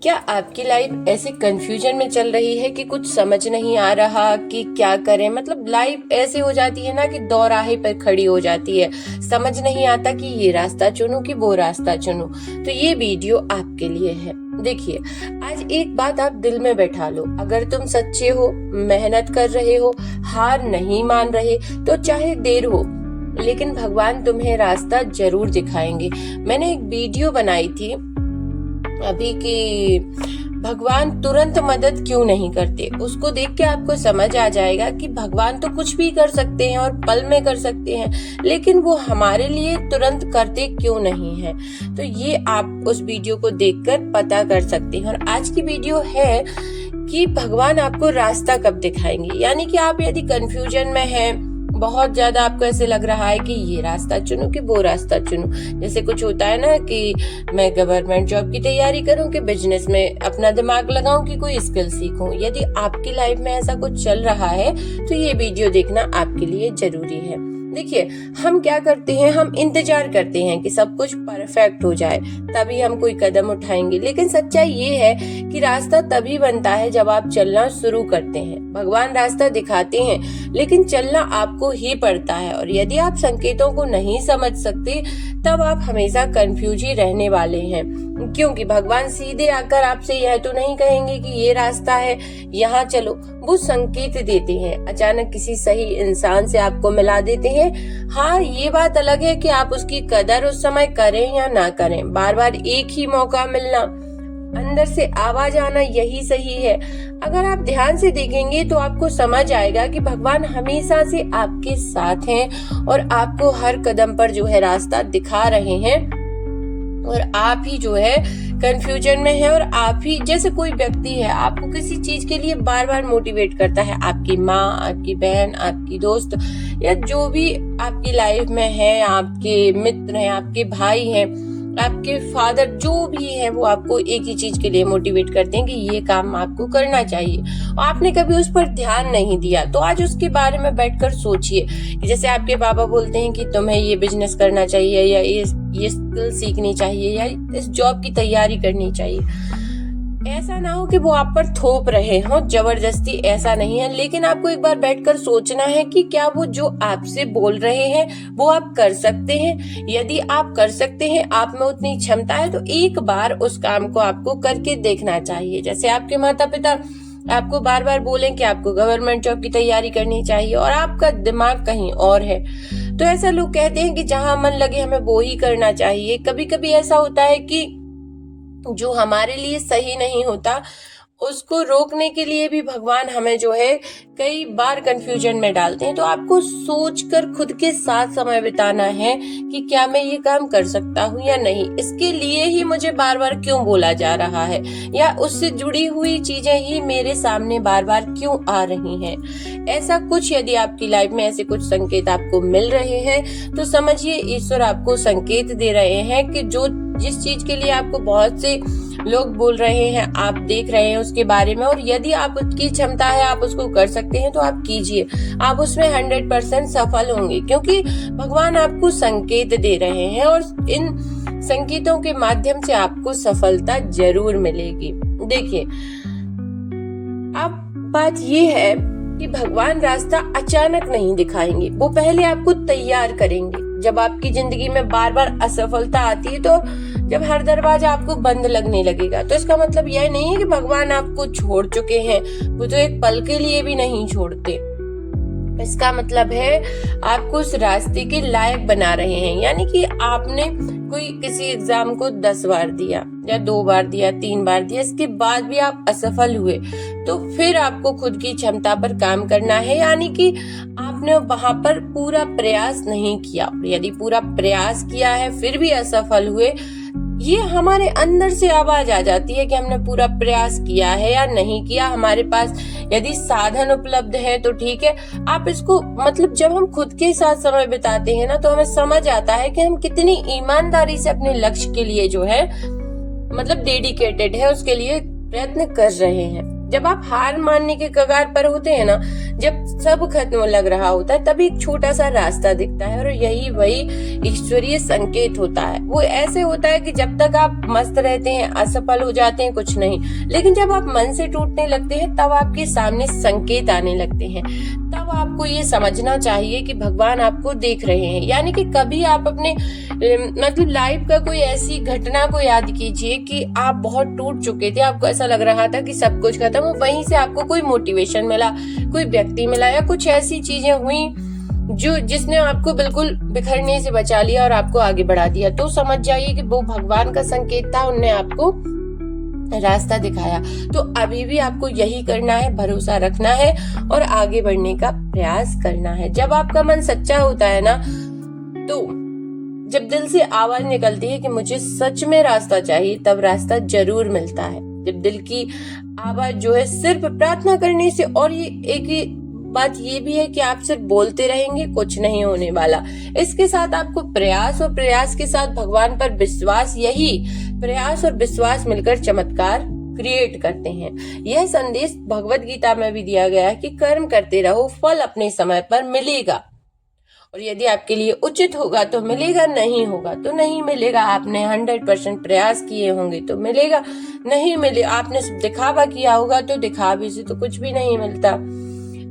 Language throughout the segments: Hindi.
क्या आपकी लाइफ ऐसे कंफ्यूजन में चल रही है कि कुछ समझ नहीं आ रहा कि क्या करें? मतलब लाइफ ऐसे हो जाती है ना कि दौराहे पर खड़ी हो जाती है, समझ नहीं आता कि ये रास्ता चुनूं कि वो रास्ता चुनूं। तो ये वीडियो आपके लिए है। देखिए, आज एक बात आप दिल में बैठा लो, अगर तुम सच्चे हो, मेहनत कर रहे हो, हार नहीं मान रहे, तो चाहे देर हो लेकिन भगवान तुम्हें रास्ता जरूर दिखाएंगे। मैंने एक वीडियो बनाई थी अभी कि भगवान तुरंत मदद क्यों नहीं करते। उसको देख के आपको समझ आ जाएगा कि भगवान तो कुछ भी कर सकते हैं और पल में कर सकते हैं, लेकिन वो हमारे लिए तुरंत करते क्यों नहीं है। तो ये आप उस वीडियो को देखकर पता कर सकते हैं। और आज की वीडियो है कि भगवान आपको रास्ता कब दिखाएंगे। यानी कि आप यदि कंफ्यूजन में हैं, बहुत ज्यादा आपको ऐसे लग रहा है कि ये रास्ता चुनूं कि वो रास्ता चुनूं। जैसे कुछ होता है ना कि मैं गवर्नमेंट जॉब की तैयारी करूं कि बिजनेस में अपना दिमाग लगाऊं कि कोई स्किल सीखूं। यदि आपकी लाइफ में ऐसा कुछ चल रहा है तो ये वीडियो देखना आपके लिए जरूरी है। देखिए, हम क्या करते हैं, हम इंतजार करते हैं कि सब कुछ परफेक्ट हो जाए तभी हम कोई कदम उठाएंगे। लेकिन सच्चाई ये है कि रास्ता तभी बनता है जब आप चलना शुरू करते हैं। भगवान रास्ता दिखाते हैं लेकिन चलना आपको ही पड़ता है। और यदि आप संकेतों को नहीं समझ सकते तब आप हमेशा कंफ्यूज ही रहने वाले हैं, क्योंकि भगवान सीधे आकर आपसे यह तो नहीं कहेंगे कि ये रास्ता है, यहाँ चलो। वो संकेत देते हैं, अचानक किसी सही इंसान से आपको मिला देते हैं। हाँ, ये बात अलग है कि आप उसकी कदर उस समय करें या ना करें। बार बार एक ही मौका मिलना, अंदर से आवाज आना, यही सही है। अगर आप ध्यान से देखेंगे तो आपको समझ आएगा कि भगवान हमेशा से आपके साथ हैं और आपको हर कदम पर जो है रास्ता दिखा रहे हैं। और आप ही जो है कंफ्यूजन में है, और आप ही जैसे कोई व्यक्ति है आपको किसी चीज के लिए बार बार मोटिवेट करता है, आपकी माँ, आपकी बहन, आपकी दोस्त, या जो भी आपकी लाइफ में है, आपके मित्र हैं, आपके भाई हैं, आपके फादर, जो भी है, वो आपको एक ही चीज के लिए मोटिवेट करते हैं कि ये काम आपको करना चाहिए। और आपने कभी उस पर ध्यान नहीं दिया तो आज उसके बारे में बैठकर सोचिए। जैसे आपके पापा बोलते हैं कि तुम्हें ये बिजनेस करना चाहिए, या ये स्किल सीखनी चाहिए, या इस जॉब की तैयारी करनी चाहिए। ऐसा ना हो कि वो आप पर थोप रहे हो जबरदस्ती, ऐसा नहीं है। लेकिन आपको एक बार बैठकर सोचना है कि क्या वो जो आपसे बोल रहे हैं वो आप कर सकते हैं। यदि आप कर सकते हैं, आप में उतनी क्षमता है, तो एक बार उस काम को आपको करके देखना चाहिए। जैसे आपके माता पिता आपको बार बार बोलें कि आपको गवर्नमेंट जॉब की तैयारी करनी चाहिए और आपका दिमाग कहीं और है, तो ऐसा लोग कहते हैं कि जहां मन लगे हमें वो ही करना चाहिए। कभी कभी ऐसा होता है कि जो हमारे लिए सही नहीं होता उसको रोकने के लिए भी भगवान हमें जो है कई बार कंफ्यूजन में डालते हैं। तो आपको सोचकर खुद के साथ समय बिताना है कि क्या मैं ये काम कर सकता हूँ या नहीं, इसके लिए ही मुझे बार बार क्यों बोला जा रहा है, या उससे जुड़ी हुई चीजें ही मेरे सामने बार बार क्यों आ रही हैं। ऐसा कुछ यदि आपकी लाइफ में ऐसे कुछ संकेत आपको मिल रहे हैं तो समझिए ईश्वर आपको संकेत दे रहे हैं कि जो जिस चीज के लिए आपको बहुत से लोग बोल रहे हैं, आप देख रहे हैं उसके बारे में, और यदि आपकी क्षमता है, आप उसको कर सकते हैं, तो आप कीजिए। आप उसमें 100% सफल होंगे, क्योंकि भगवान आपको संकेत दे रहे हैं और इन संकेतों के माध्यम से आपको सफलता जरूर मिलेगी। देखिए, अब बात ये है कि भगवान रास्ता अचानक नहीं दिखाएंगे, वो पहले आपको तैयार करेंगे। जब आपकी जिंदगी में बार बार असफलता आती है, तो जब हर दरवाजा आपको बंद लगने लगेगा, तो इसका मतलब यह नहीं है कि भगवान आपको छोड़ चुके हैं। वो तो एक पल के लिए भी नहीं छोड़ते। इसका मतलब है आपको उस रास्ते के लायक बना रहे हैं। यानी कि आपने कोई किसी एग्जाम को 10 बार दिया या 2 बार दिया, 3 बार दिया, इसके बाद भी आप असफल हुए, तो फिर आपको खुद की क्षमता पर काम करना है। यानी कि आपने वहां पर पूरा प्रयास नहीं किया। यदि पूरा प्रयास किया है फिर भी असफल हुए, ये हमारे अंदर से आवाज आ जाती है कि हमने पूरा प्रयास किया है या नहीं किया। हमारे पास यदि साधन उपलब्ध है तो ठीक है। आप इसको मतलब जब हम खुद के साथ समय बिताते हैं ना, तो हमें समझ आता है कि हम कितनी ईमानदारी से अपने लक्ष्य के लिए जो है मतलब डेडिकेटेड है, उसके लिए प्रयत्न कर रहे हैं। जब आप हार मानने के कगार पर होते हैं ना, जब सब खत्म लग रहा होता है, तभी एक छोटा सा रास्ता दिखता है, और यही वही ईश्वरीय संकेत होता है। वो ऐसे होता है कि जब तक आप मस्त रहते हैं, असफल हो जाते हैं, कुछ नहीं, लेकिन जब आप मन से टूटने लगते हैं, तब आपके सामने संकेत आने लगते हैं। तब आपको ये समझना चाहिए कि भगवान आपको देख रहे हैं। यानी कि कभी आप अपने मतलब लाइफ का कोई ऐसी घटना को याद कीजिए कि आप बहुत टूट चुके थे, आपको ऐसा लग रहा था कि सब कुछ खत्म, वहीं से आपको कोई मोटिवेशन मिला, कोई व्यक्ति मिला, या कुछ ऐसी चीजें हुई जिसने आपको बिल्कुल बिखरने से बचा लिया और आपको आगे बढ़ा दिया, तो समझ जाइए कि वो भगवान का संकेत था, उनने आपको रास्ता दिखाया। तो अभी भी आपको यही करना है, भरोसा रखना है और आगे बढ़ने का प्रयास करना है। जब आपका मन सच्चा होता है ना, तो जब दिल से आवाज निकलती है कि मुझे सच में रास्ता चाहिए, तब रास्ता जरूर मिलता है। जब दिल की आवाज जो है सिर्फ प्रार्थना करने से, और ये एक बात ये भी है कि आप सिर्फ बोलते रहेंगे, कुछ नहीं होने वाला। इसके साथ आपको प्रयास, और प्रयास के साथ भगवान पर विश्वास, यही प्रयास और विश्वास मिलकर चमत्कार क्रिएट करते हैं। यह संदेश भगवत गीता में भी दिया गया है कि कर्म करते रहो, फल अपने समय पर मिलेगा, और यदि आपके लिए उचित होगा तो मिलेगा, नहीं होगा तो नहीं मिलेगा। आपने 100% प्रयास किए होंगे तो मिलेगा, नहीं मिले, आपने दिखावा किया होगा तो दिखावे से तो कुछ भी नहीं मिलता।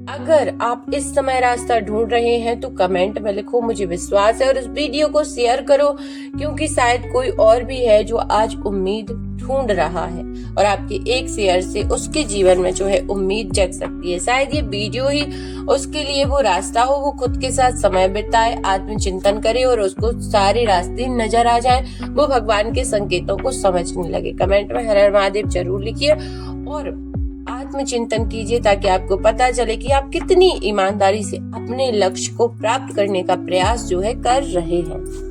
अगर आप इस समय रास्ता ढूंढ रहे हैं तो कमेंट में लिखो, मुझे विश्वास है, और इस वीडियो को शेयर करो, क्योंकि शायद कोई और भी है जो आज उम्मीद ढूंढ रहा है, और आपके एक शेयर से उसके जीवन में जो है उम्मीद जग सकती है। शायद ये वीडियो ही उसके लिए वो रास्ता हो, वो खुद के साथ समय बिताए, आत्मचिंतन करे और उसको सारे रास्ते नजर आ जाए, वो भगवान के संकेतों को समझने लगे। कमेंट में हर हर महादेव जरूर लिखिए और आत्मचिंतन कीजिए, ताकि आपको पता चले कि आप कितनी ईमानदारी से अपने लक्ष्य को प्राप्त करने का प्रयास जो है कर रहे हैं।